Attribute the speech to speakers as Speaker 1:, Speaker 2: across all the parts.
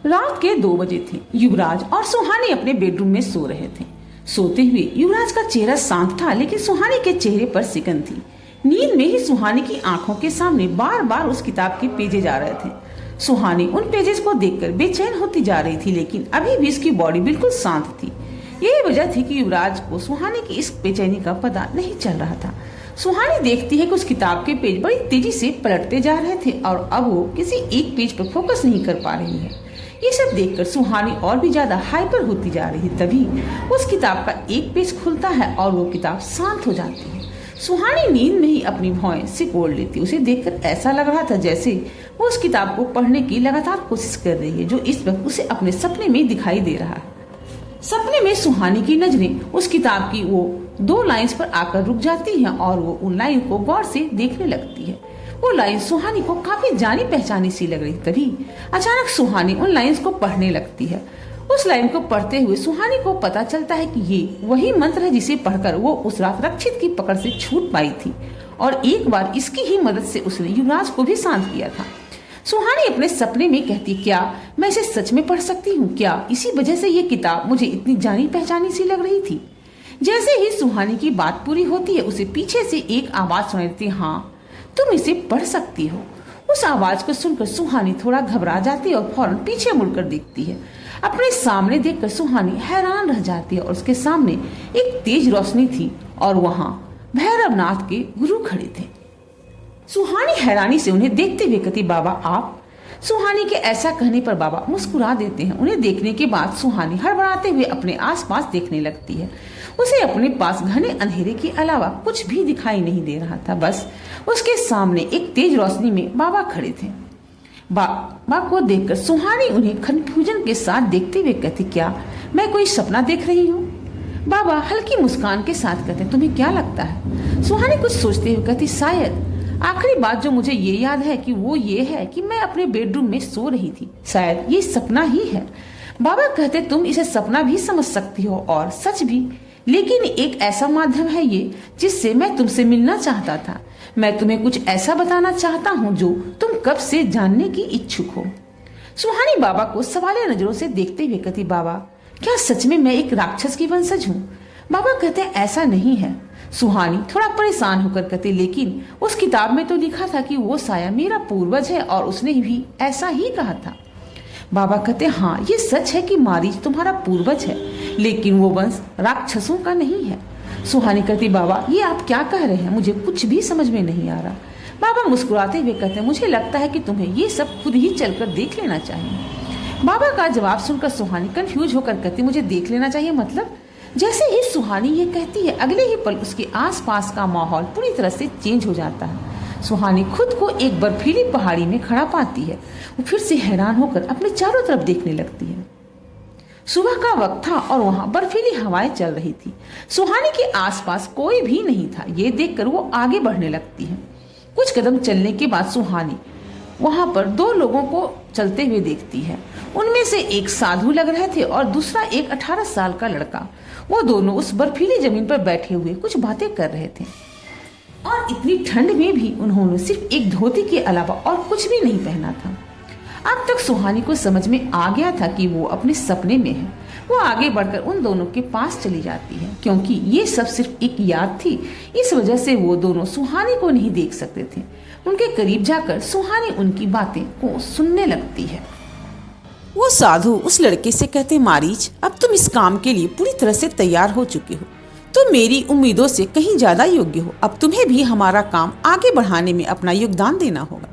Speaker 1: रात के 2 बजे थे। युवराज और सुहानी अपने बेडरूम में सो रहे थे। सोते हुए युवराज का चेहरा शांत था, लेकिन सुहानी के चेहरे पर सिकन थी। नींद में ही सुहानी की आंखों के सामने बार बार उस किताब के पेजेज आ रहे थे। सुहानी उन पेजेस को देखकर बेचैन होती जा रही थी, लेकिन अभी भी उसकी बॉडी बिल्कुल शांत थी। यही वजह थी कि युवराज को सुहानी की इस बेचैनी का पता नहीं चल रहा था। सुहानी देखती है कि उस किताब के पेज बड़ी तेजी से पलटते जा रहे थे और अब वो किसी एक पेज पर फोकस नहीं कर पा रही है। ये सब देखकर सुहानी और भी ज्यादा हाइपर होती जा रही है। तभी उस किताब का एक पेज खुलता है और वो किताब शांत हो जाती है। सुहानी नींद में ही अपनी भौहें सिकोड़ लेती। उसे देखकर ऐसा लग रहा था जैसे वो उस किताब को पढ़ने की लगातार कोशिश कर रही है, जो इस वक्त उसे अपने सपने में दिखाई दे रहा है। सपने में सुहानी की नजरें उस किताब की वो 2 लाइंस पर आकर रुक जाती हैं और वो उन लाइन को गौर से देखने लगती है। वो लाइन सुहानी को काफी जानी पहचानी सी लग रही। तभी अचानक सुहानी उन लाइंस को पढ़ने लगती है। उस लाइन को पढ़ते हुए सुहानी को पता चलता है कि ये वही मंत्र है जिसे पढ़कर वो उस रात रक्षित की पकड़ से छूट पाई थी और एक बार इसकी ही मदद से उसने युवराज को भी शांत किया था। सुहानी अपने सपने में कहती, क्या मैं इसे सच में पढ़ सकती हूँ? क्या इसी वजह से ये किताब मुझे इतनी जानी पहचानी सी लग रही थी? जैसे ही सुहानी की बात पूरी होती है, उसे पीछे से एक आवाज सुनाई देती, हाँ तुम इसे पढ़ सकती हो। उस आवाज को सुनकर सुहानी थोड़ा घबरा जाती है और फौरन पीछे मुड़कर देखती है। अपने सामने देखकर सुहानी हैरान रह जाती है और उसके सामने एक तेज रोशनी थी और वहां भैरवनाथ के गुरु खड़े थे। सुहानी हैरानी से उन्हें देखते हुए कहती, बाबा आप? सुहानी के ऐसा कहने पर बाबा मुस्कुरा देते हैं। उन्हें देखने के बाद सुहानी हड़बड़ाते हुए अपने आसपास देखने लगती है। उसे अपने पास घने अंधेरे के अलावा कुछ भी दिखाई नहीं दे रहा था। बस उसके सामने एक तेज रोशनी में बाबा खड़े थे। बाबा को देखकर सुहानी उन्हें कंफ्यूजन के साथ देखते हुए कहती, क्या मैं कोई सपना देख रही हूँ? बाबा हल्की मुस्कान के साथ कहते, तुम्हें क्या लगता है? सुहानी कुछ सोचते हुए कहती, शायद आखिरी बात जो मुझे ये याद है कि वो ये है कि मैं अपने बेडरूम में सो रही थी। शायद ये सपना ही है। बाबा कहते, तुम इसे सपना भी समझ सकती हो और सच भी, लेकिन एक ऐसा माध्यम है ये जिससे मैं तुमसे मिलना चाहता था। मैं तुम्हें कुछ ऐसा बताना चाहता हूँ जो तुम कब से जानने की इच्छुक हो। सुहानी बाबा को सवालिया नजरों से देखते हुए कहती, बाबा क्या सच में मैं एक राक्षस की वंशज हूँ? बाबा कहते, ऐसा नहीं है। सुहानी थोड़ा परेशान होकर कहती, लेकिन उस किताब में तो लिखा था कि वो साया मेरा पूर्वज है और उसने भी ऐसा ही कहा था। बाबा कहते, हाँ ये सच है कि मारीच तुम्हारा पूर्वज है, लेकिन वो वंश राक्षसों का नहीं है। सुहानी कहती, बाबा ये आप क्या कह रहे हैं? मुझे कुछ भी समझ में नहीं आ रहा। बाबा मुस्कुराते हुए कहते, मुझे लगता है कि तुम्हें ये सब खुद ही चलकर देख लेना चाहिए। बाबा का जवाब सुनकर सुहानी कंफ्यूज होकर कहती, मुझे देख लेना चाहिए मतलब? जैसे ही सुहानी ये कहती है, अगले ही पल उसके आसपास का माहौल पूरी तरह से चेंज हो जाता है। सुहानी खुद को एक बर्फीली पहाड़ी में खड़ा पाती है। वो फिर से हैरान होकर अपने चारों तरफ देखने लगती है। सुबह का वक्त था और वहां बर्फीली हवाएं चल रही थी। सुहानी के आसपास कोई भी नहीं था। ये देखकर वो आगे बढ़ने लगती है। कुछ कदम चलने के बाद सुहानी वहां पर 2 लोगों को चलते हुए देखती है। उनमें से एक साधु लग रहे थे और दूसरा एक 18 साल का लड़का। वो दोनों उस बर्फीली जमीन पर बैठे हुए कुछ बातें कर रहे थे और इतनी ठंड में भी उन्होंने सिर्फ एक धोती के अलावा और कुछ भी नहीं पहना था। अब तक सुहानी को समझ में आ गया था कि वो अपने सपने में है। वो आगे बढ़कर उन दोनों के पास चली जाती है। क्योंकि ये सब सिर्फ एक याद थी, इस वजह से वो दोनों सुहानी को नहीं देख सकते थे। उनके करीब जाकर सुहानी उनकी बातें को सुनने लगती है। वो साधु उस लड़के से कहते, मारीच अब तुम इस काम के लिए पूरी तरह से तैयार हो चुके हो। तुम मेरी उम्मीदों से कहीं ज्यादा योग्य हो। अब तुम्हें भी हमारा काम आगे बढ़ाने में अपना योगदान देना होगा।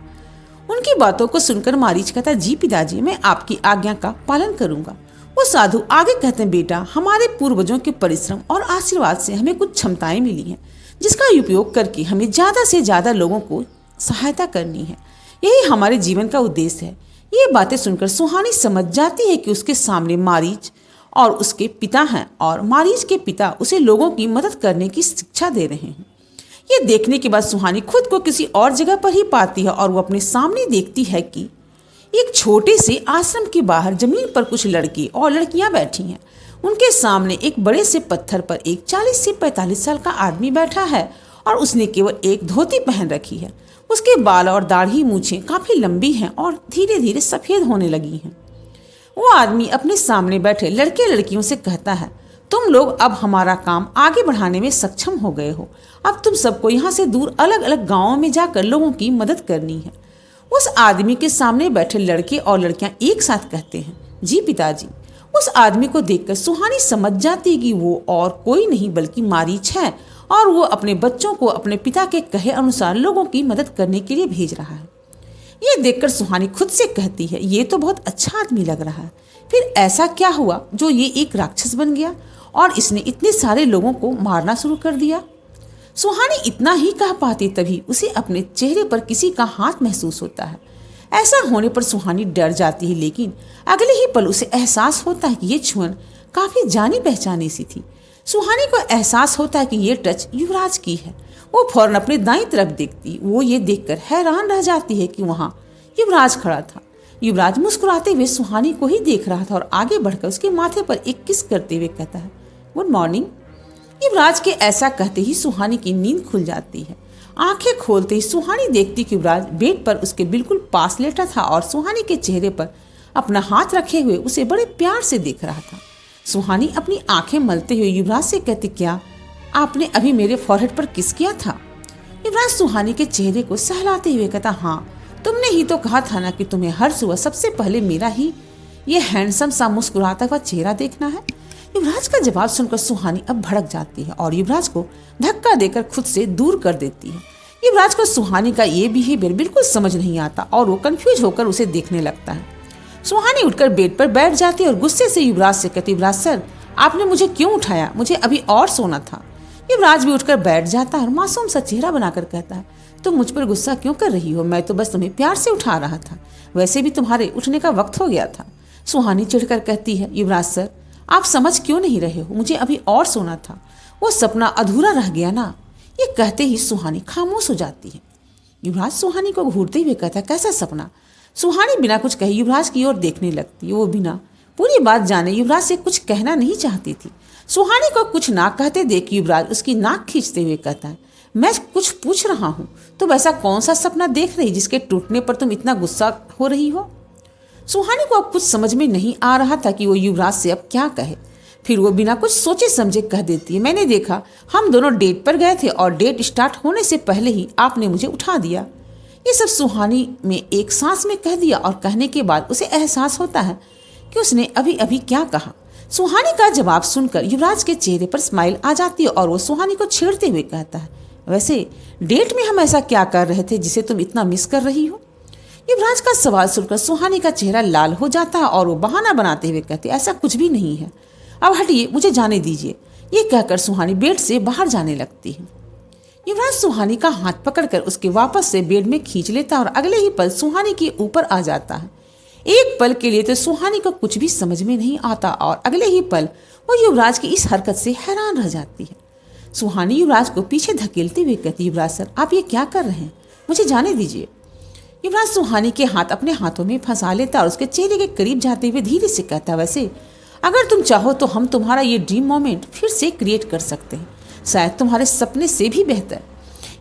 Speaker 1: उनकी बातों को सुनकर मारीच कहता, जी पिताजी मैं आपकी आज्ञा का पालन करूंगा। वो साधु आगे कहते हैं, बेटा हमारे पूर्वजों के परिश्रम और आशीर्वाद से हमें कुछ क्षमताएं मिली हैं, जिसका उपयोग करके हमें ज्यादा से ज्यादा लोगों को सहायता करनी है। यही हमारे जीवन का उद्देश्य है। ये बातें सुनकर सुहानी समझ जाती है कि उसके सामने मारीच और उसके पिता हैं और मारीच के पिता उसे लोगों की मदद करने की शिक्षा दे रहे हैं। ये देखने के बाद सुहानी खुद को किसी और जगह पर ही पाती है और वो अपने सामने देखती है कि एक छोटे से आश्रम के बाहर जमीन पर कुछ लड़के और लड़कियां बैठी हैं। उनके सामने एक बड़े से पत्थर पर एक 40 से 45 साल का आदमी बैठा है और उसने केवल एक धोती पहन रखी है। उसके बाल और दाढ़ी मूछें काफी लंबी हैं और धीरे धीरे सफेद होने लगी हैं। वो आदमी अपने सामने बैठे लड़के लड़कियों से कहता है, तुम लोग अब हमारा काम आगे बढ़ाने में सक्षम हो गए हो। अब तुम सबको यहाँ से दूर अलग अलग गांवों में जाकर लोगों की मदद करनी है। उस आदमी के सामने बैठे लड़के और लड़कियां एक साथ कहते हैं, जी पिताजी। उस आदमी को देखकर सुहानी समझ जाती है कि वो और कोई नहीं बल्कि मारीच है और वो अपने बच्चों को अपने पिता के कहे अनुसार लोगों की मदद करने के लिए भेज रहा है। ये देखकर सुहानी खुद से कहती है, ये तो बहुत अच्छा आदमी लग रहा है। फिर ऐसा क्या हुआ जो ये एक राक्षस बन गया और इसने इतने सारे लोगों को मारना शुरू कर दिया। सुहानी इतना ही कह पाती तभी उसे अपने चेहरे पर किसी का हाथ महसूस होता है। ऐसा होने पर सुहानी डर जाती है, लेकिन अगले ही पल उसे एहसास होता है कि ये छुअन काफी जानी पहचानी सी थी। सुहानी को एहसास होता है कि ये टच युवराज की है। वो फौरन अपने दाईं तरफ देखती। वो ये देखकर हैरान रह जाती है कि वहाँ युवराज खड़ा था। युवराज मुस्कुराते हुए सुहानी को ही देख रहा था और आगे बढ़कर उसके माथे पर एक किस करते हुए कहता है, गुड मॉर्निंग। युवराज के ऐसा कहते ही सुहानी की नींद खुल जाती है। आंखें खोलते ही सुहानी देखती कि युवराज बेड पर उसके बिल्कुल पास लेटा था और सुहानी के चेहरे पर अपना हाथ रखे हुए उसे बड़े प्यार से देख रहा था। सुहानी अपनी आंखें मलते हुए युवराज से कहती, क्या आपने अभी मेरे फॉरहेड पर किस किया था? युवराज सुहानी के चेहरे को सहलाते हुए कहता, हाँ, तुमने ही तो कहा था ना कि तुम्हें हर सुबह सबसे पहले मेरा ही ये हैंडसम सा मुस्कुराता हुआ चेहरा देखना है। युवराज का जवाब सुनकर सुहानी अब भड़क जाती है और युवराज को धक्का देकर खुद से दूर कर देती है। युवराज को सुहानी का ये बिहेवियर बिल्कुल समझ नहीं आता और वो कंफ्यूज होकर उसे देखने लगता है। सुहानी उठकर बेड पर बैठ जाती है और गुस्से से युवराज से कहती, युवराज सर, आपने मुझे क्यों उठाया? मुझे अभी और सोना था। युवराज भी उठकर बैठ जाता है और मासूम सा चेहरा बनाकर कहता है, तुम मुझ पर गुस्सा क्यों कर रही हो? मैं तो बस तुम्हें प्यार से उठा रहा था। वैसे भी तुम्हारे उठने का वक्त हो गया था। सुहानी चिढ़कर कहती है, युवराज सर, आप समझ क्यों नहीं रहे हो? मुझे अभी और सोना था। वो सपना अधूरा रह गया ना। ये कहते ही सुहानी खामोश हो जाती है। युवराज सुहानी को घूरते हुए कहता, कैसा सपना? सुहानी बिना कुछ कहे युवराज की ओर देखने लगती। वो बिना पूरी बात जाने युवराज से कुछ कहना नहीं चाहती थी। सुहानी को कुछ ना कहते देख युवराज उसकी नाक खींचते हुए कहता है, मैं कुछ पूछ रहा हूँ, तुम ऐसा कौन सा सपना देख रही जिसके टूटने पर तुम इतना गुस्सा हो रही हो? सुहानी को अब कुछ समझ में नहीं आ रहा था कि वो युवराज से अब क्या कहे। फिर वो बिना कुछ सोचे समझे कह देती है, मैंने देखा हम दोनों डेट पर गए थे और डेट स्टार्ट होने से पहले ही आपने मुझे उठा दिया। ये सब सुहानी में एक सांस में कह दिया और कहने के बाद उसे एहसास होता है कि उसने अभी अभी क्या कहा। सुहानी का जवाब सुनकर युवराज के चेहरे पर स्माइल आ जाती है और वो सुहानी को छेड़ते हुए कहता है, वैसे डेट में हम ऐसा क्या कर रहे थे जिसे तुम इतना मिस कर रही हो? युवराज का सवाल सुनकर सुहानी का चेहरा लाल हो जाता है और वो बहाना बनाते हुए कहती, ऐसा कुछ भी नहीं है, अब हटिए, मुझे जाने दीजिए। ये कहकर सुहानी बेड से बाहर जाने लगती है। युवराज सुहानी का हाथ पकड़कर उसके वापस से बेड में खींच लेता और अगले ही पल सुहानी के ऊपर आ जाता है। एक पल के लिए तो सुहानी को कुछ भी समझ में नहीं आता और अगले ही पल वो युवराज की इस हरकत से हैरान रह जाती है। सुहानी युवराज को पीछे धकेलते हुए कहती, युवराज सर, आप ये क्या कर रहे हैं? मुझे जाने दीजिए। युवराज सुहानी के हाथ अपने हाथों में फंसा लेता और उसके चेहरे के करीब जाते हुए धीरे से कहता, वैसे अगर तुम चाहो तो हम तुम्हारा ये ड्रीम मोमेंट फिर से क्रिएट कर सकते हैं, शायद तुम्हारे सपने से भी बेहतर।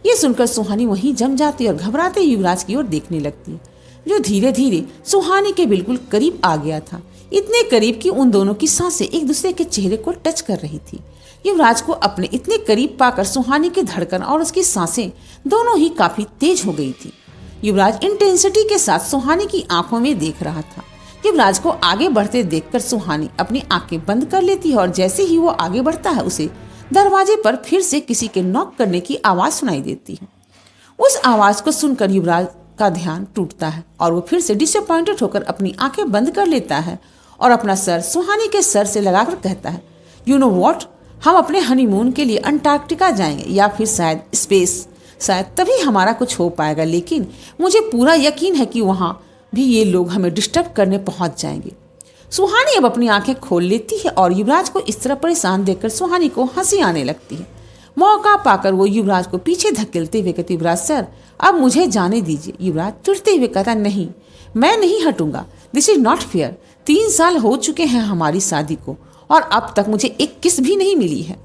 Speaker 1: ये सुनकर सुहानी वहीं जम जाती और घबराते युवराज की ओर देखने लगती है, जो धीरे धीरे सुहानी के बिल्कुल करीब आ गया था, इतने करीब कि उन दोनों की सांसें एक दूसरे के चेहरे को टच कर रही थी। युवराज को अपने इतने करीब पाकर सुहानी की धड़कन और उसकी सांसें दोनों ही काफी तेज हो गई थी। युवराज इंटेंसिटी के साथ सुहानी की आंखों में देख रहा था। युवराज को आगे बढ़ते देखकर सुहानी अपनी आंखें बंद कर लेती है और जैसे ही वो आगे बढ़ता है उसे दरवाजे पर फिर से किसी के नॉक करने की आवाज सुनाई देती है। उस आवाज को सुनकर युवराज का ध्यान टूटता है और वो फिर से डिसअपॉइंटेड होकर अपनी आंखें बंद कर लेता है और अपना सर सुहानी के सर से लगाकर कहता है, यू नो व्हाट, हम अपने हनीमून के लिए अंटार्कटिका जाएंगे या फिर शायद स्पेस, शायद तभी हमारा कुछ हो पाएगा, लेकिन मुझे पूरा यकीन है कि वहाँ भी ये लोग हमें डिस्टर्ब करने पहुंच जाएंगे। सुहानी अब अपनी आंखें खोल लेती है और युवराज को इस तरह परेशान देखकर सुहानी को हंसी आने लगती है। मौका पाकर वो युवराज को पीछे धकेलते हुए कहती, युवराज सर, अब मुझे जाने दीजिए। युवराज चिढ़ते हुए कहता, नहीं, मैं नहीं हटूंगा, दिस इज नॉट फेयर। 3 साल हो चुके हैं हमारी शादी को और अब तक मुझे एक किस भी नहीं मिली है।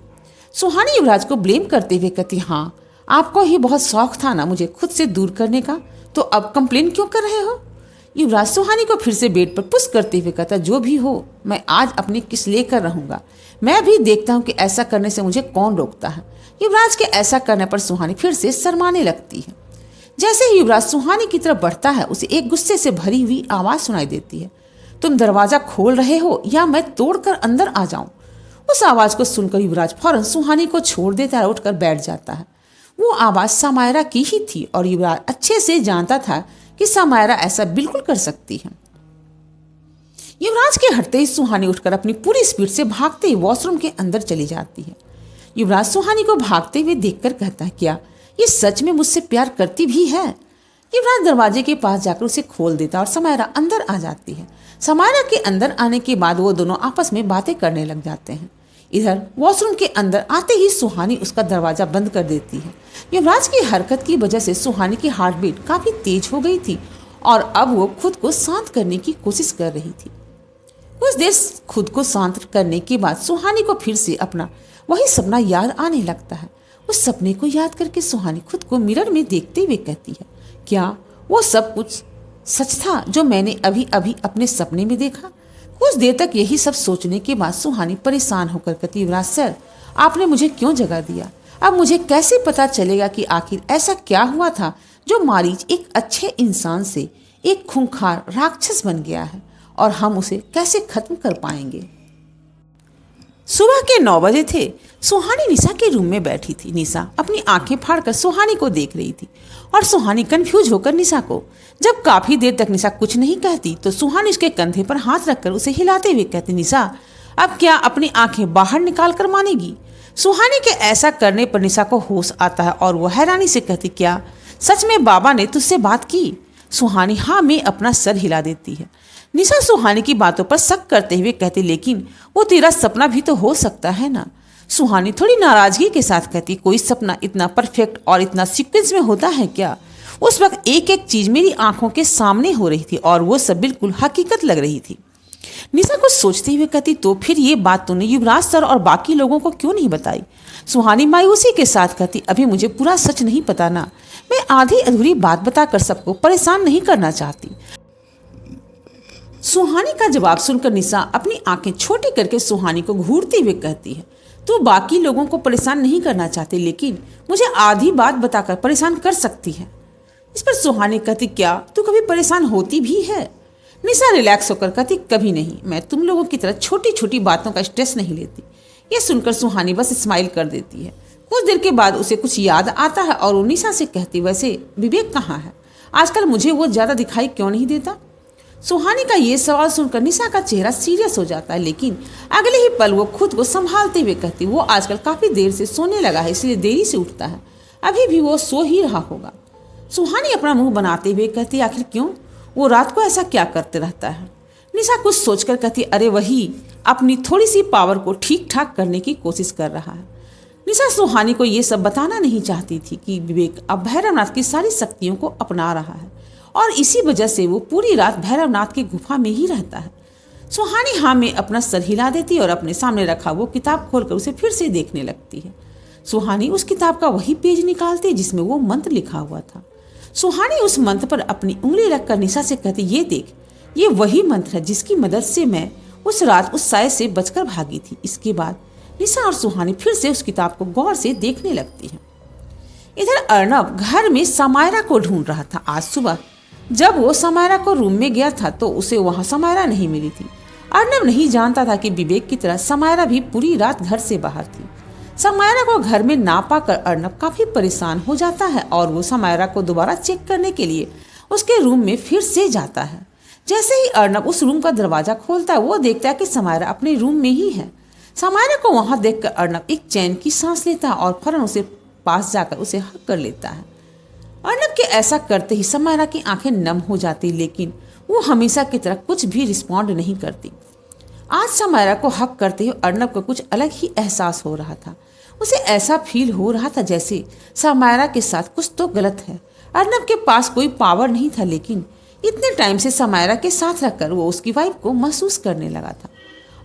Speaker 1: सुहानी युवराज को ब्लेम करते हुए कहती, हाँ, आपको ही बहुत शौक था ना मुझे खुद से दूर करने का, तो अब कंप्लेन क्यों कर रहे हो? युवराज सुहानी को फिर से बेड पर पुश करते हुए कहता, जो भी हो मैं आज अपनी किस लेकर रहूंगा। मैं भी देखता हूँ कि ऐसा करने से मुझे कौन रोकता है। युवराज के ऐसा करने पर सुहानी फिर से शर्माने लगती है। जैसे ही युवराज सुहानी की तरफ बढ़ता है उसे एक गुस्से से भरी हुई आवाज सुनाई देती है, तुम दरवाजा खोल रहे हो या मैं तोड़कर अंदर आ जाऊं। उस आवाज को सुनकर युवराज फौरन सुहानी को छोड़ देता है, उठकर बैठ जाता है। वो आवाज समायरा की ही थी और युवराज अच्छे से जानता था कि समायरा ऐसा बिल्कुल कर सकती है। युवराज के हटते ही सुहानी उठकर अपनी पूरी स्पीड से भागते ही वॉशरूम के अंदर चली जाती है। युवराज सुहानी को भागते हुए देखकर कहता है, क्या ये सच में मुझसे प्यार करती भी है। युवराज दरवाजे के पास जाकर उसे खोल देता और समायरा अंदर आ जाती है। समायरा के अंदर आने के बाद वो दोनों आपस में बातें करने लग जाते हैं। इधर वॉशरूम के अंदर आते ही सुहानी उसका दरवाजा बंद कर देती है। युवराज की हरकत की वजह से सुहानी की हार्ट बीट काफी तेज हो गई थी और अब वो खुद को शांत करने की कोशिश कर रही थी। कुछ देर खुद को शांत करने के बाद सुहानी को फिर से अपना वही सपना याद आने लगता है। उस सपने को याद करके सुहानी खुद को मिरर में देखते हुए कहती है, क्या वो सब कुछ सच था जो मैंने अभी अभी अपने सपने में देखा। कुछ देर तक यही सब सोचने के बाद सुहानी परेशान होकर कहती, युवराज सर आपने मुझे क्यों जगा दिया। अब मुझे कैसे पता चलेगा कि आखिर ऐसा क्या हुआ था जो मारीच एक अच्छे इंसान से एक खूंखार राक्षस बन गया है और हम उसे कैसे खत्म कर पाएंगे। सुबह के 9 बजे थे। सुहानी निशा के रूम में बैठी थी। निशा अपनी आंखें फाड़कर सुहानी को देख रही थी और सुहानी कंफ्यूज होकर निशा को। जब काफी देर तक निशा कुछ नहीं कहती तो सुहानी उसके कंधे पर हाथ रखकर उसे हिलाते हुए कहती, निशा अब क्या अपनी आंखें बाहर निकाल कर मानेगी। सुहानी के ऐसा करने पर निशा को होश आता है और वो हैरानी से कहती, क्या सच में बाबा ने तुझसे बात की। सुहानी हाँ में अपना सर हिला देती है। निशा सुहानी की बातों पर शक करते हुए कहती, लेकिन वो तेरा सपना भी तो हो सकता है ना। सुहानी थोड़ी नाराजगी के साथ कहती, कोई सपना इतना परफेक्ट और इतना सीक्वेंस में होता है क्या। उस वक्त एक एक चीज मेरी आंखों के सामने हो रही थी और वो सब बिल्कुल हकीकत लग रही थी। निशा कुछ सोचते हुए कहती, तो फिर ये बात तूने युवराज सर और बाकी लोगों को क्यों नहीं बताई। सुहानी मायूसी के साथ कहती, अभी मुझे पूरा सच नहीं पता ना। मैं आधी अधूरी बात बताकर सबको परेशान नहीं करना चाहती। सुहानी का जवाब सुनकर निशा अपनी आंखें छोटी करके सुहानी को घूरते हुए कहती है, तू बाकी लोगों को परेशान नहीं करना चाहती लेकिन मुझे आधी बात बताकर परेशान कर सकती है। इस पर सुहानी कहती, क्या तू कभी परेशान होती भी है। निशा रिलैक्स होकर कहती, कभी नहीं, मैं तुम लोगों की तरह छोटी छोटी बातों का स्ट्रेस नहीं लेती। यह सुनकर सुहानी बस स्माइल कर देती है। कुछ देर के बाद उसे कुछ याद आता है और वो निशा से कहती, वैसे विवेक कहाँ है, आजकल मुझे वो ज्यादा दिखाई क्यों नहीं देता। सुहानी का ये सवाल सुनकर निशा का चेहरा सीरियस हो जाता है, लेकिन अगले ही पल वो खुद को संभालते हुए कहती, वो आजकल काफी देर से सोने लगा है इसलिए देरी से उठता है, अभी भी वो सो ही रहा होगा। सुहानी अपना मुंह बनाते हुए कहती, आखिर क्यों, वो रात को ऐसा क्या करते रहता है। निशा कुछ सोचकर कहती, अरे वही अपनी थोड़ी सी पावर को ठीक ठाक करने की कोशिश कर रहा है। निशा सुहानी को ये सब बताना नहीं चाहती थी कि विवेक अब भैरवनाथ की सारी शक्तियों को अपना रहा है और इसी वजह से वो पूरी रात भैरवनाथ की गुफा में ही रहता है। सुहानी हाँ में अपना सर हिला देती और अपने सामने रखा वो किताब खोलकर उसे फिर से देखने लगती है। सुहानी उस किताब का वही पेज निकालती जिसमें वो मंत्र लिखा हुआ था। सुहानी उस मंत्र पर अपनी उंगली रखकर निशा से कहती, ये देख, ये वही मंत्र है जिसकी मदद से मैं उस रात उस साय से बचकर भागी थी। इसके बाद निशा और सुहानी फिर से उस किताब को गौर से देखने लगती है। इधर अर्नब घर में समायरा को ढूंढ रहा था। आज सुबह जब वो समायरा को रूम में गया था तो उसे वहां समायरा नहीं मिली थी। अर्नब नहीं जानता था कि विवेक की तरह समायरा भी पूरी रात घर से बाहर थी। समायरा को घर में ना पाकर अर्नब काफी परेशान हो जाता है और वो समायरा को दोबारा चेक करने के लिए उसके रूम में फिर से जाता है। जैसे ही अर्नब उस रूम का दरवाजा खोलता है वो देखता है कि समायरा अपने रूम में ही है। समायरा को वहां देखकर अर्नब एक चैन की सांस लेता है और फौरन उसे पास जाकर उसे हक कर लेता है। अर्नब के ऐसा करते ही समायरा की आंखें नम हो जाती, लेकिन वो हमेशा की तरह कुछ भी रिस्पॉन्ड नहीं करती। आज समायरा को हक करते ही अर्नब को कुछ अलग ही एहसास हो रहा था। उसे ऐसा फील हो रहा था जैसे समायरा के साथ कुछ तो गलत है। अर्नब के पास कोई पावर नहीं था, लेकिन इतने टाइम से समायरा के साथ रहकर वो उसकी वाइफ को महसूस करने लगा था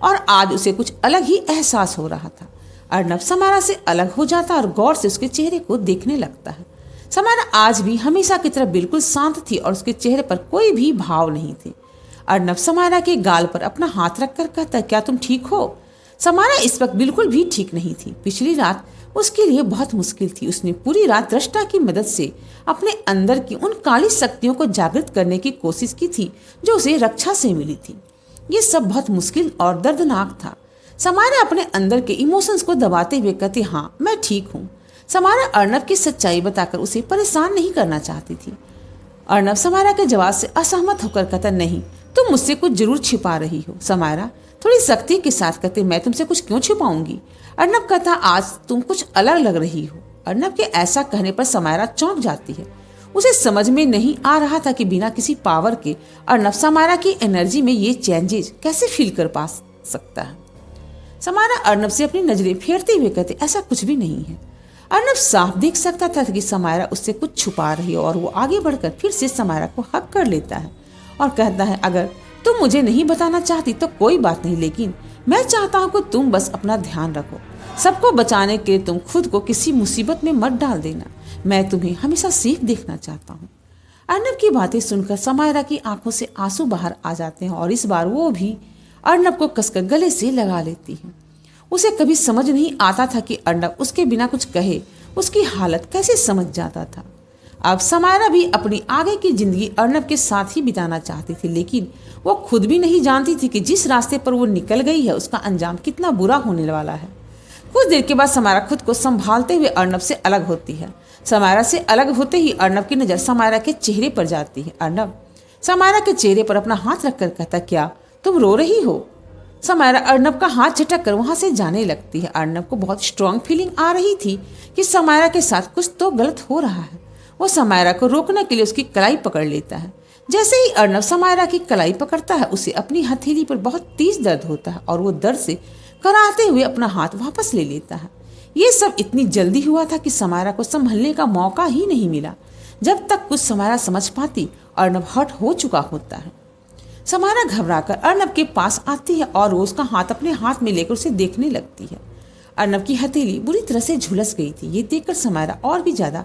Speaker 1: और आज उसे कुछ अलग ही एहसास हो रहा था। अर्नब समायरा से अलग हो जाता और गौर से उसके चेहरे को देखने लगता है। समारा आज भी हमेशा की तरह बिल्कुल शांत थी और उसके चेहरे पर कोई भी भाव नहीं थे। अर्नब समारा के गाल पर अपना हाथ रखकर कहता, क्या तुम ठीक हो? समारा इस वक्त बिल्कुल भी ठीक नहीं थी। पिछली रात उसके लिए बहुत मुश्किल थी। उसने पूरी रात दृष्टा की मदद से अपने अंदर की उन काली शक्तियों को जागृत करने की कोशिश की थी जो उसे रक्षा से मिली थी। ये सब बहुत मुश्किल और दर्दनाक था। समारा अपने अंदर के इमोशंस को दबाते हुए कहती, हाँ मैं ठीक हूँ। समारा अर्नब की सच्चाई बताकर उसे परेशान नहीं करना चाहती थी। अर्नब समारा के जवाब से असहमत होकर कहता, नहीं तुम मुझसे कुछ जरूर छिपा रही हो। समारा थोड़ी सख्ती के साथ कहते, मैं तुमसे कुछ क्यों छिपाऊंगी? अर्नब कहता, आज तुम कुछ अलग लग रही हो। अर्नब के ऐसा कहने पर समारा चौंक जाती है। उसे समझ में नहीं आ रहा था कि बिना किसी पावर के अर्नब समारा की एनर्जी में ये चेंजेस कैसे फील कर पा सकता है। समारा अर्नब से अपनी नजरें फेरते हुए कहते, ऐसा कुछ भी नहीं है। अर्नब साफ देख सकता था कि समारा उससे कुछ छुपा रही है और वो आगे बढ़कर फिर से समारा को हक कर लेता है और कहता है, अगर तुम मुझे नहीं बताना चाहती तो कोई बात नहीं, लेकिन मैं चाहता हूँ कि तुम बस अपना ध्यान रखो। सबको बचाने के लिए तुम खुद को किसी मुसीबत में मत डाल देना। मैं तुम्हें हमेशा सेफ देखना चाहता हूँ। अर्नब की बातें सुनकर समारा की आंखों से आंसू बाहर आ जाते हैं और इस बार वो भी अर्नब को कसकर गले से लगा लेती है। उसे कभी समझ नहीं आता था कि अर्नब उसके बिना कुछ कहे उसकी हालत कैसे समझ जाता था। अब समारा भी अपनी आगे की जिंदगी अर्नब के साथ ही बिताना चाहती थी, लेकिन वो खुद भी नहीं जानती थी कि जिस रास्ते पर वो निकल गई है उसका अंजाम कितना बुरा होने वाला है। कुछ देर के बाद समारा खुद को संभालते हुए अर्नब से अलग होती है। समारा से अलग होते ही अर्नब की नजर समारा के चेहरे पर जाती है। अर्नब समारा के चेहरे पर अपना हाथ रखकर कहता, क्या तुम रो रही हो? समारा अर्नब का हाथ झटक कर वहां से जाने लगती है। अर्नब को बहुत स्ट्रांग फीलिंग आ रही थी कि समारा के साथ कुछ तो गलत हो रहा है। वो समारा को रोकने के लिए उसकी कलाई पकड़ लेता है। जैसे ही अर्नब समारा की कलाई पकड़ता है उसे अपनी हथेली पर बहुत तेज दर्द होता है और वो दर्द से कराहते हुए अपना हाथ वापस ले लेता है। ये सब इतनी जल्दी हुआ था कि समारा को संभलने का मौका ही नहीं मिला। जब तक कुछ समारा समझ पाती अर्नब हर्ट हो चुका होता है। समारा घबराकर अर्नब के पास आती है और वो उसका हाथ अपने हाथ में लेकर उसे देखने लगती है। अर्नब की हथेली बुरी तरह से झुलस गई थी। ये देखकर समारा और भी ज्यादा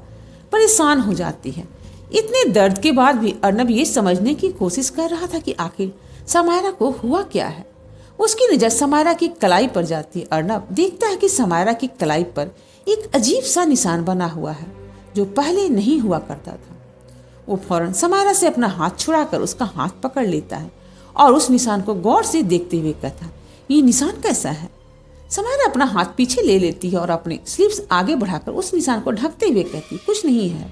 Speaker 1: परेशान हो जाती है। इतने दर्द के बाद भी अर्नब ये समझने की कोशिश कर रहा था कि आखिर समारा को हुआ क्या है। उसकी नजर समारा की कलाई पर जाती है। अर्नब देखता है कि समारा की कलाई पर एक अजीब सा निशान बना हुआ है जो पहले नहीं हुआ करता था। वो फौरन समारा से अपना हाथ छुड़ाकर उसका हाथ पकड़ लेता है और उस निशान को गौर से देखते हुए कहता, ये निशान कैसा है? समारा अपना हाथ पीछे ले लेती है और अपने स्लीव्स आगे बढ़ाकर उस निशान को ढकते हुए कहती, कुछ नहीं है।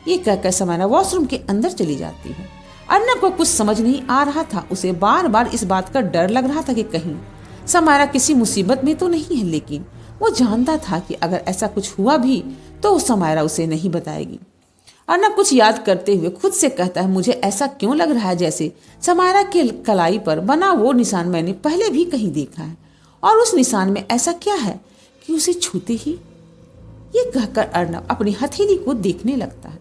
Speaker 1: ये कहकर समारा वॉशरूम के अंदर चली जाती है। अर्नब को कुछ समझ नहीं आ रहा था। उसे बार बार इस बात का डर लग रहा था कि कहीं समारा किसी मुसीबत में तो नहीं है, लेकिन वो जानता था कि अगर ऐसा कुछ हुआ भी तो समारा उसे नहीं बताएगी। अर्नब कुछ याद करते हुए खुद से कहता है, मुझे ऐसा क्यों लग रहा है जैसे समारा के कलाई पर बना वो निशान मैंने पहले भी कहीं देखा है, और उस निशान में ऐसा क्या है कि उसे छूते ही। ये कहकर अर्नब अपनी हथेली को देखने लगता है।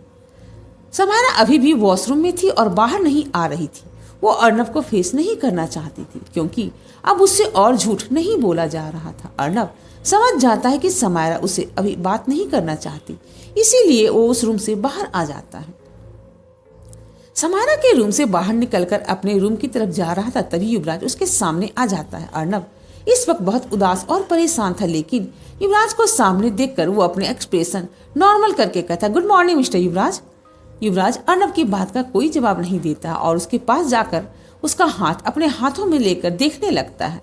Speaker 1: समारा अभी भी वॉशरूम में थी और बाहर नहीं आ रही थी। वो अर्नब को फेस नहीं करना चाहती थी क्योंकि अब उससे और झूठ नहीं बोला जा रहा था। अर्नब समझ जाता है कि समारा उसे अभी बात नहीं करना चाहती, इसीलिए वो उस रूम से बाहर आ जाता है। समारा के रूम से बाहर निकलकर अपने रूम की तरफ जा रहा था, तभी युवराज उसके सामने आ जाता है। अर्नब इस वक्त बहुत उदास और परेशान था, लेकिन युवराज को सामने देखकर वो अपने एक्सप्रेशन नॉर्मल करके कहता, गुड मॉर्निंग मिस्टर युवराज। युवराज अर्नब की बात का कोई जवाब नहीं देता और उसके पास जाकर उसका हाथ अपने हाथों में लेकर देखने लगता है।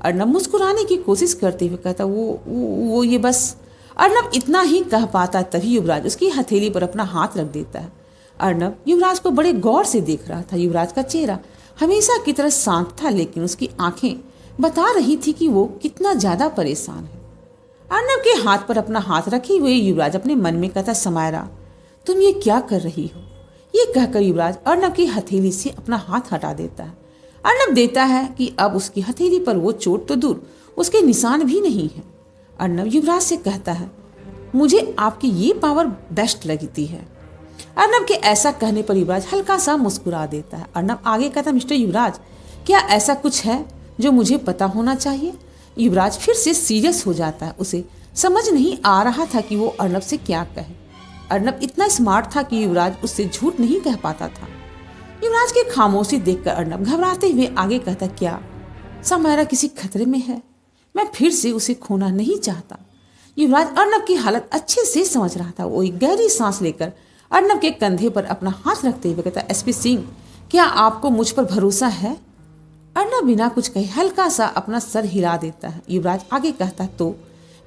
Speaker 1: अर्नब मुस्कुराने की कोशिश करते हुए कहता, वो ये बस। अर्नब इतना ही कह पाता, तभी युवराज उसकी हथेली पर अपना हाथ रख देता है। अर्नब युवराज को बड़े गौर से देख रहा था। युवराज का चेहरा हमेशा की तरह शांत था, लेकिन उसकी आंखें बता रही थी कि वो कितना ज्यादा परेशान है। अर्नब के हाथ पर अपना हाथ रखे हुए युवराज अपने मन में कहता, समारा तुम ये क्या कर रही हो? ये कहकर युवराज अर्नब की हथेली से अपना हाथ हटा देता है। अर्नब देता है कि अब उसकी हथेली पर वो चोट तो दूर, उसके निशान भी नहीं है। अर्नब युवराज से कहता है, मुझे आपकी ये पावर बेस्ट लगती है। अर्नब के ऐसा कहने पर युवराज हल्का सा मुस्कुरा देता है। अर्नब आगे कहता, मिस्टर युवराज, क्या ऐसा कुछ है जो मुझे पता होना चाहिए? युवराज फिर से सीरियस हो जाता है। उसे समझ नहीं आ रहा था कि वो अर्नब से क्या कहे। अर्नब इतना स्मार्ट था कि युवराज उससे झूठ नहीं कह पाता था। युवराज की खामोशी देखकर अर्नब घबराते हुए आगे कहता, क्या समायरा किसी खतरे में है? मैं फिर से उसे खोना नहीं चाहता। युवराज अर्नब की हालत अच्छे से समझ रहा था। वो एक गहरी सांस लेकर अर्नब के कंधे पर अपना हाथ रखते हुए कहता, एसपी सिंह, क्या आपको मुझ पर भरोसा है? अर्नब बिना कुछ कहे हल्का सा अपना सर हिला देता है। युवराज आगे कहता, तो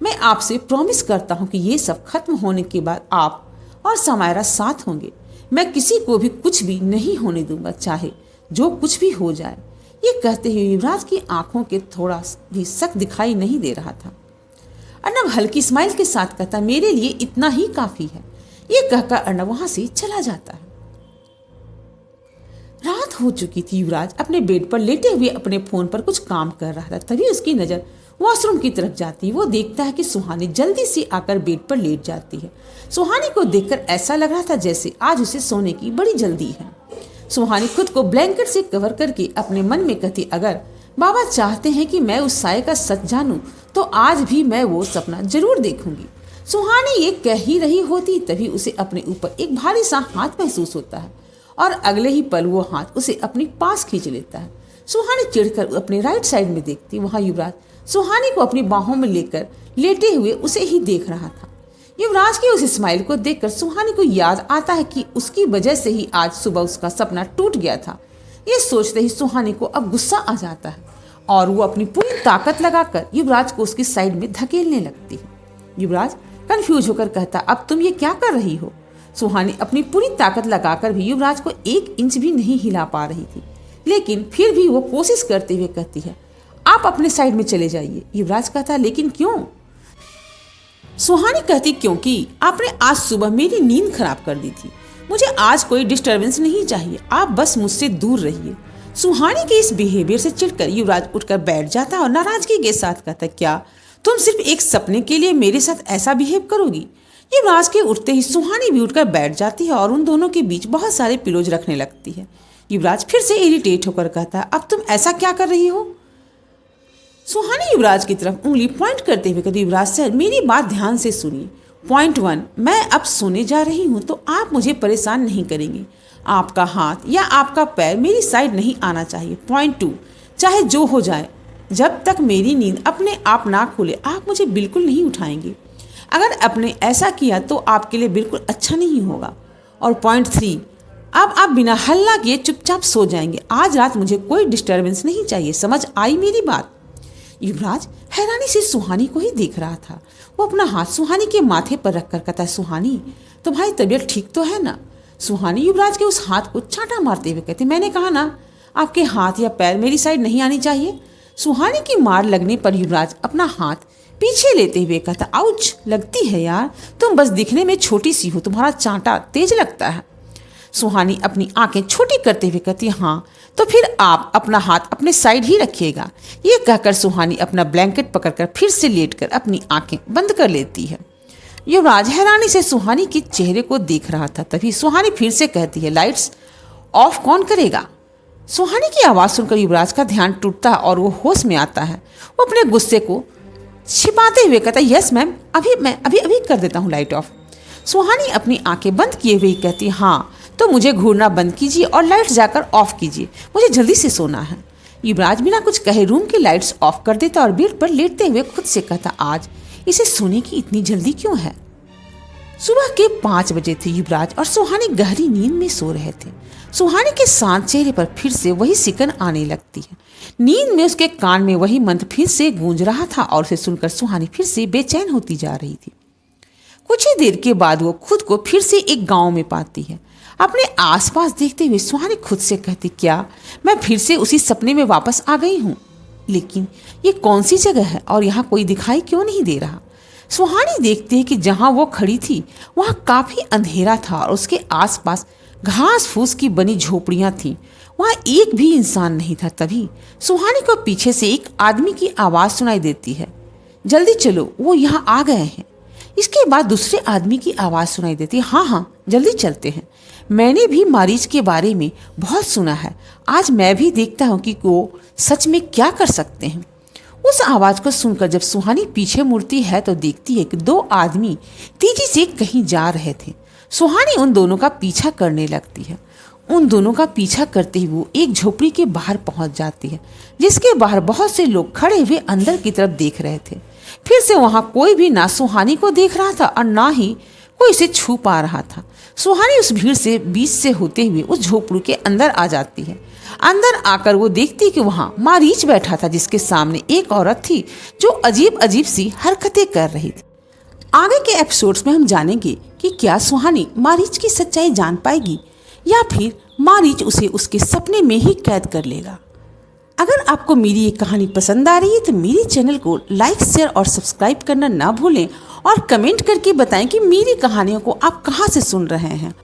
Speaker 1: मैं आपसे प्रॉमिस करता हूँ कि ये सब खत्म होने के बाद आप और समायरा साथ होंगे। मैं किसी को भी कुछ भी नहीं होने दूंगा, चाहे जो कुछ भी हो जाए। ये कहते हुए युवराज की आंखों के थोड़ा भी शक दिखाई नहीं दे रहा था। अर्नब हल्की स्माइल के साथ कहता, मेरे लिए इतना ही काफी है। ये कहकर अर्नब वहां से चला जाता है। रात हो चुकी थी। युवराज अपने बेड पर लेटे हुए अपने फोन पर कुछ काम कर रहा था। तभी उसकी नजर वॉशरूम की तरफ जाती। वो देखता है कि सुहानी जल्दी से आकर बेड पर लेट जाती है। सुहानी को देखकर ऐसा लग रहा था जैसे आज उसे सोने की बड़ी जल्दी है। सुहानी खुद को ब्लैंकेट से कवर करके अपने मन में कहती, अगर बाबा चाहते हैं कि मैं उस साये का सच जानूं तो आज भी मैं वो सपना जरूर देखूंगी। सुहानी ये कह ही रही होती तभी उसे अपने ऊपर एक भारी सा हाथ महसूस होता है और अगले ही पल वो हाथ उसे अपने पास खींच लेता है। सुहानी चिढ़कर अपने राइट साइड में देखती। वहां युवराज सुहानी को अपनी बाहों में लेकर लेटे हुए उसे ही देख रहा था। युवराज की उस स्माइल को देखकर सुहानी को याद आता है कि उसकी वजह से ही आज सुबह उसका सपना टूट गया था। ये सोचते ही सुहानी को अब गुस्सा आ जाता है और वो अपनी पूरी ताकत लगाकर युवराज को उसकी साइड में धकेलने लगती है। युवराज कंफ्यूज होकर कहता, अब तुम ये क्या कर रही हो? सुहानी अपनी पूरी ताकत लगाकर भी युवराज को 1 इंच भी नहीं हिला पा रही थी, लेकिन फिर भी वो कोशिश करते हुए कहती है, आप अपने साइड में चले जाइए। युवराज कहता, लेकिन क्यों? सुहानी कहती, क्योंकि आपने आज सुबह मेरी नींद खराब कर दी थी। मुझे आज कोई डिस्टरबेंस नहीं चाहिए, आप बस मुझसे दूर रहिए। सुहानी के इस बिहेवियर से चिढ़कर युवराज उठकर बैठ जाता और नाराजगी के साथ कहता, क्या तुम सिर्फ एक सपने के लिए मेरे साथ ऐसा बिहेव करोगी? युवराज के उठते ही सुहानी भी उठकर बैठ जाती है और उन दोनों के बीच बहुत सारे पिलोज रखने लगती है। युवराज फिर से इरिटेट होकर कहता, अब तुम ऐसा क्या कर रही हो? सुहानी युवराज की तरफ उंगली पॉइंट करते हुए कहती, युवराज सर, मेरी बात ध्यान से सुनिए। पॉइंट 1, मैं अब सोने जा रही हूँ तो आप मुझे परेशान नहीं करेंगे। आपका हाथ या आपका पैर मेरी साइड नहीं आना चाहिए। पॉइंट 2, चाहे जो हो जाए, जब तक मेरी नींद अपने आप ना खुले आप मुझे बिल्कुल नहीं उठाएंगे। अगर आपने ऐसा किया तो आपके लिए बिल्कुल अच्छा नहीं होगा। और पॉइंट 3, अब आप बिना हल्ला किए चुपचाप सो जाएंगे। आज रात मुझे कोई डिस्टर्बेंस नहीं चाहिए। समझ आई मेरी बात? युवराज हैरानी से सुहानी को ही देख रहा था। वो अपना हाथ सुहानी के माथे पर रखकर कहता, सुहानी, तुम्हारी तबीयत ठीक तो है ना? सुहानी युवराज के उस हाथ को चांटा मारते हुए कहते, मैंने कहा ना, आपके हाथ या पैर मेरी साइड नहीं आनी चाहिए। सुहानी की मार लगने पर युवराज अपना हाथ पीछे लेते हुए कहता, आउच, लगती है यार, तुम बस दिखने में छोटी सी हो, तुम्हारा चांटा तेज लगता है। सुहानी अपनी आंखें छोटी करते हुए कहती, हाँ तो फिर आप अपना हाथ अपने साइड ही रखिएगा। ये कहकर सुहानी अपना ब्लैंकेट पकड़कर फिर से लेटकर अपनी आंखें बंद कर लेती है। युवराज हैरानी से सुहानी के चेहरे को देख रहा था। तभी सुहानी फिर से कहती है, लाइट्स ऑफ कौन करेगा? सुहानी की आवाज़ सुनकर युवराज का ध्यान टूटता है और वो होश में आता है। वो अपने गुस्से को छिपाते हुए कहता है, यस मैम, मैं अभी कर देता हूँ लाइट ऑफ। सुहानी अपनी आंखें बंद किए हुए कहती, हाँ तो मुझे घूरना बंद कीजिए और लाइट जाकर ऑफ कीजिए, मुझे जल्दी से सोना है। युवराज बिना कुछ कहे रूम की लाइट्स ऑफ कर देता और बेड पर लेटते हुए खुद से कहता, आज इसे सोने की इतनी जल्दी क्यों है? सुबह के 5 बजे थे। युवराज और सुहानी गहरी नींद में सो रहे थे। सुहानी के शांत चेहरे पर फिर से वही सिकन आने लगती है। नींद में उसके कान में वही मंत्र फिर से गूंज रहा था और उसे सुनकर सुहानी फिर से बेचैन होती जा रही थी। कुछ ही देर के बाद वो खुद को फिर से एक गांव में पाती है। अपने आसपास देखते हुए सुहानी खुद से कहती, क्या मैं फिर से उसी सपने में वापस आ गई हूँ? लेकिन ये कौन सी जगह है और यहाँ कोई दिखाई क्यों नहीं दे रहा? सुहानी देखती है कि जहाँ वो खड़ी थी वहाँ काफी अंधेरा था और उसके आसपास घास फूस की बनी झोपड़ियाँ थीं। वहाँ एक भी इंसान नहीं था। तभी सुहानी को पीछे से एक आदमी की आवाज़ सुनाई देती है, जल्दी चलो, वो यहाँ आ गए हैं। इसके बाद दूसरे आदमी की आवाज़ सुनाई देती है, हाँ जल्दी चलते हैं, मैंने भी मारीच के बारे में बहुत सुना है, आज मैं भी देखता हूँ कि वो सच में क्या कर सकते हैं। उस आवाज़ को सुनकर जब सुहानी पीछे मुड़ती है तो देखती है कि 2 आदमी तेजी से कहीं जा रहे थे। सुहानी उन दोनों का पीछा करने लगती है। उन दोनों का पीछा करते ही वो एक झोपड़ी के बाहर पहुंच जाती है, जिसके बाहर बहुत से लोग खड़े हुए अंदर की तरफ देख रहे थे। फिर से वहां कोई भी ना सुहानी को देख रहा था और ना ही कोई इसे छू पा रहा था। सुहानी उस भीड़ से बीच से होते हुए उस झोपड़ी के अंदर आ जाती है। अंदर आकर वो देखती कि वहां मारीच बैठा था, जिसके सामने एक औरत थी जो अजीब अजीब सी हरकतें कर रही थी। आगे के एपिसोड्स में हम जानेंगे कि क्या सुहानी मारीच की सच्चाई जान पाएगी या फिर मारीच उसे उसके सपने में ही कैद कर लेगा। अगर आपको मेरी ये कहानी पसंद आ रही है तो मेरे चैनल को लाइक, शेयर और सब्सक्राइब करना ना भूलें और कमेंट करके बताएं कि मेरी कहानियों को आप कहाँ से सुन रहे हैं।